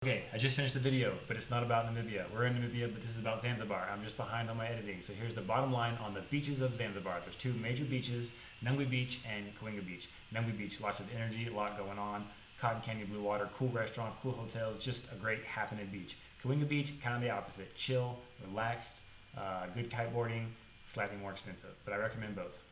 Okay, I just finished the video, but it's not about Namibia. We're in Namibia, but this is about Zanzibar. I'm just behind on my editing. So here's the bottom line on the beaches of Zanzibar. There's two major beaches, Nungwi Beach and Kiwenga Beach. Nungwi Beach, lots of energy, a lot going on. Cotton candy blue water, cool restaurants, cool hotels, just a great happening beach. Kiwenga Beach, kind of the opposite. Chill, relaxed, good kiteboarding, slightly more expensive, but I recommend both.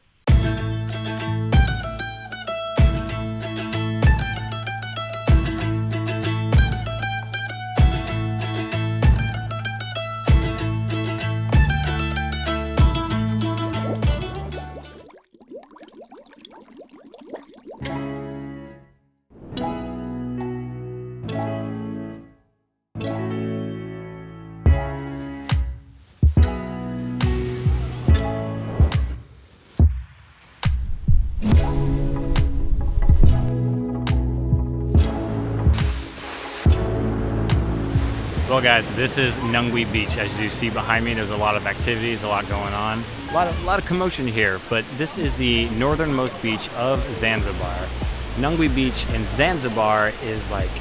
Well guys, this is Nungwi Beach. As you see behind me, there's a lot of activities, a lot going on. A lot of commotion here, but this is the northernmost beach of Zanzibar. Nungwi Beach in Zanzibar is like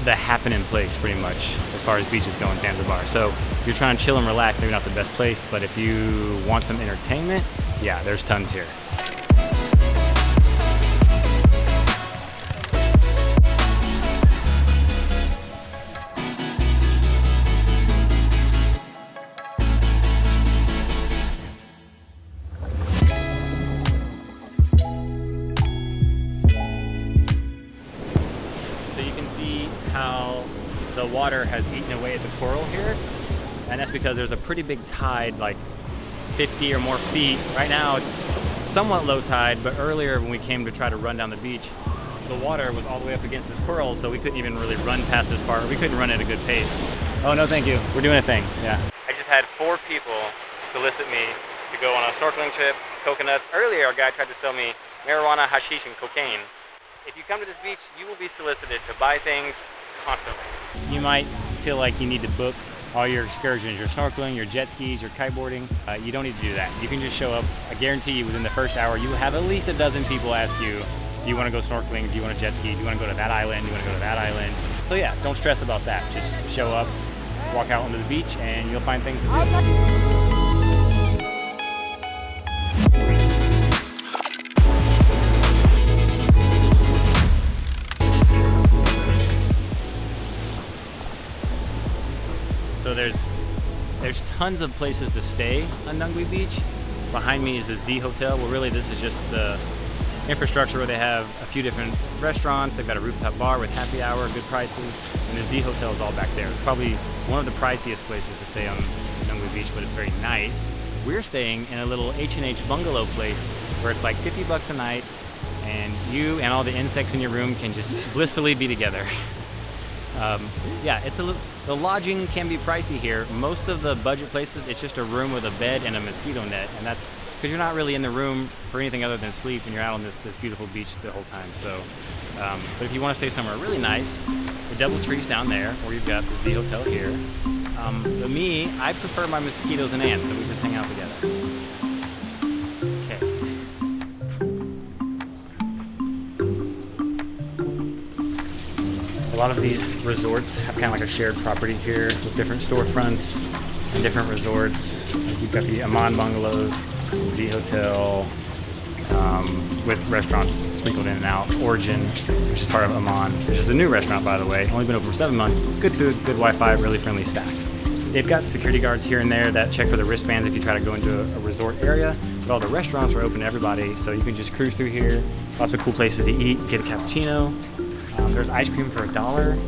the happening place pretty much as far as beaches go in Zanzibar. So if you're trying to chill and relax, maybe not the best place, but if you want some entertainment, yeah, there's tons here. How the water has eaten away at the coral here, and that's because there's a pretty big tide, like 50 or more feet. Right now it's somewhat low tide, but earlier when we came to try to run down the beach, the water was all the way up against this coral, so we couldn't even really run past this part. We couldn't run at a good pace. Oh no, thank you. We're doing a thing. Yeah. I just had 4 people solicit me to go on a snorkeling trip, coconuts. Earlier a guy tried to sell me marijuana, hashish, and cocaine. If you come to this beach, you will be solicited to buy things constantly. You might feel like you need to book all your excursions, your snorkeling, your jet skis, your kiteboarding. You don't need to do that. You can just show up. I guarantee you within the first hour, you will have at least a dozen people ask you, do you want to go snorkeling? Do you want to jet ski? Do you want to go to that island? Do you want to go to that island? So yeah, don't stress about that. Just show up, walk out onto the beach, and you'll find things to do. So there's tons of places to stay on Nungwi Beach. Behind me is the Z Hotel. Well, really this is just the infrastructure where they have a few different restaurants. They've got a rooftop bar with happy hour, good prices, and the Z Hotel is all back there. It's probably one of the priciest places to stay on Nungwi Beach, but it's very nice. We're staying in a little H&H bungalow place where it's like 50 bucks a night, and you and all the insects in your room can just blissfully be together. Yeah, the lodging can be pricey here. Most of the budget places, it's just a room with a bed and a mosquito net, and that's because you're not really in the room for anything other than sleep, and you're out on this beautiful beach the whole time. So, but if you want to stay somewhere really nice, the DoubleTree's down there, or you've got the Z Hotel here. But me, I prefer my mosquitoes and ants, so we just hang out together. A lot of these resorts have kind of like a shared property here with different storefronts and different resorts. Like you've got the Aman Bungalows, Z Hotel, with restaurants sprinkled in and out. Origin, which is part of Aman, which is a new restaurant, by the way. Only been open for 7 months. Good food, good Wi-Fi, really friendly staff. They've got security guards here and there that check for the wristbands if you try to go into a resort area. But all the restaurants are open to everybody, so you can just cruise through here. Lots of cool places to eat, get a cappuccino. There's ice cream for $1,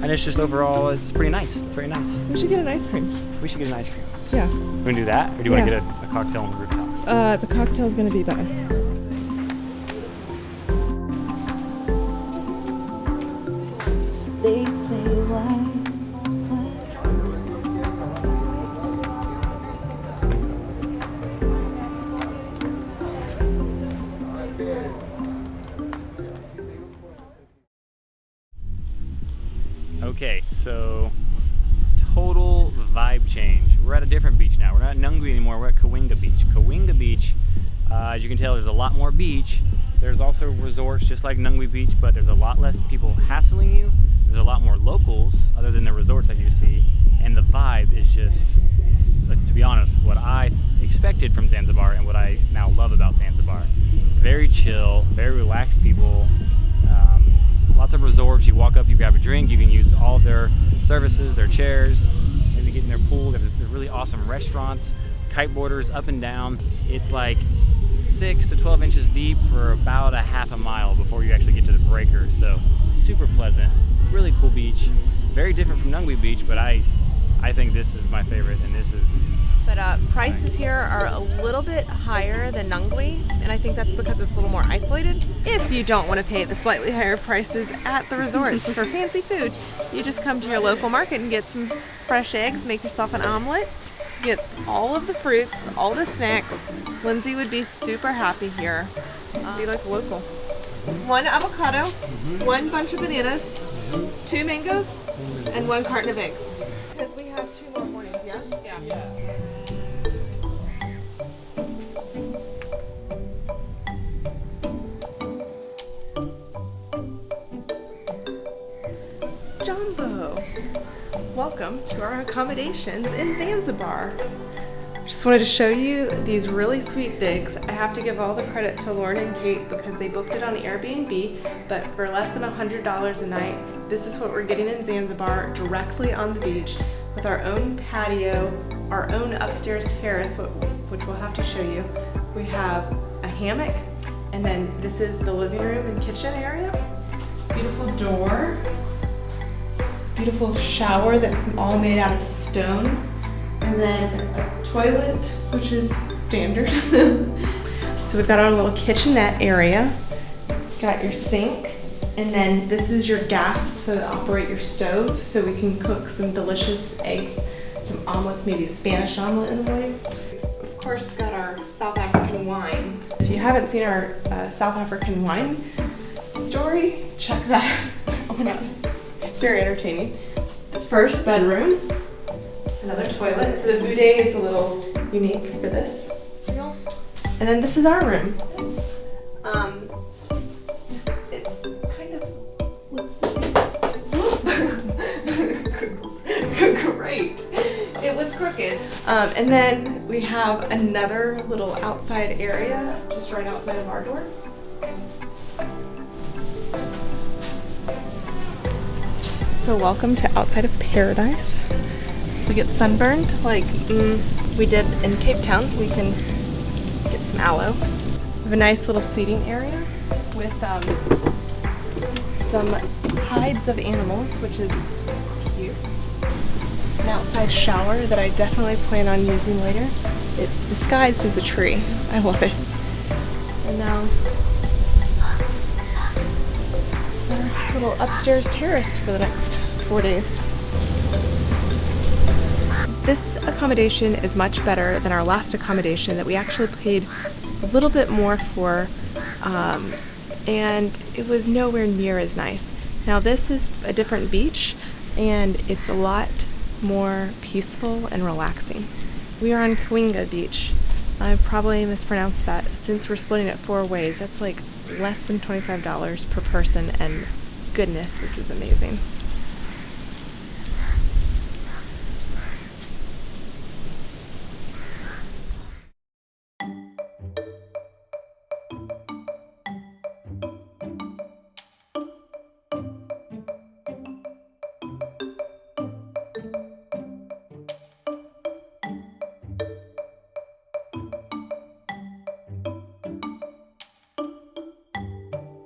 and it's just overall, it's pretty nice. It's very nice. We should get an ice cream. We should get an ice cream. Yeah. You want to do that, or do you want to get a cocktail on the rooftop? The cocktail's gonna be better. They say why. Okay, so total vibe change. We're at a different beach now. We're not at Nungwi anymore, we're at Kiwenga Beach. Kiwenga Beach, as you can tell, there's a lot more beach. There's also resorts just like Nungwi Beach, but there's a lot less people hassling you. there's a lot more locals other than the resorts that you see, and the vibe is just, to be honest, what I expected from Zanzibar and what I now love about Zanzibar. Very chill, very relaxed people. Lots of resorts. You walk up, you grab a drink, you can use all of their services, their chairs, maybe get in their pool. There's really awesome restaurants, kiteboarders up and down. It's like 6 to 12 inches deep for about a half a mile before you actually get to the breakers. So super pleasant, really cool beach. Very different from Nungwi Beach, but I think this is my favorite, and this is. But prices here are a little bit higher than Nungwi, and I think that's because it's a little more isolated. If you don't want to pay the slightly higher prices at the resorts for fancy food, you just come to your local market and get some fresh eggs, make yourself an omelet, get all of the fruits, all the snacks. Lindsay would be super happy here. Just be like local. 1 avocado, 1 bunch of bananas, 2 mangoes, and 1 carton of eggs. Because we have 2 more mornings, yeah? Yeah. Jumbo! Welcome to our accommodations in Zanzibar. Just wanted to show you these really sweet digs. I have to give all the credit to Lauren and Kate because they booked it on Airbnb, but for less than $100 a night, this is what we're getting in Zanzibar, directly on the beach, with our own patio, our own upstairs terrace, which we'll have to show you. We have a hammock, and then this is the living room and kitchen area. Beautiful door. Beautiful shower that's all made out of stone, and then a toilet, which is standard. So we've got our little kitchenette area, got your sink, and then this is your gas to operate your stove, so we can cook some delicious eggs, some omelets, maybe a Spanish omelet in the morning. Of course, got our South African wine. If you haven't seen our South African wine story, check that one out. It's very entertaining. The first bedroom, another toilet. So the boudet is a little unique for this. And then this is our room. It's kind of, let's see. Great. It was crooked. And then we have another little outside area just right outside of our door. So welcome to outside of paradise. We get sunburned like we did in Cape Town. We can get some aloe. We have a nice little seating area with some hides of animals, which is cute. An outside shower that I definitely plan on using later. It's disguised as a tree. I love it. And now little upstairs terrace for the next 4 days. This accommodation is much better than our last accommodation that we actually paid a little bit more for, and it was nowhere near as nice. Now this is a different beach, and it's a lot more peaceful and relaxing. We are on Kiwenga Beach. I probably mispronounced that. Since we're splitting it 4 ways, that's like less than $25 per person, and goodness, this is amazing.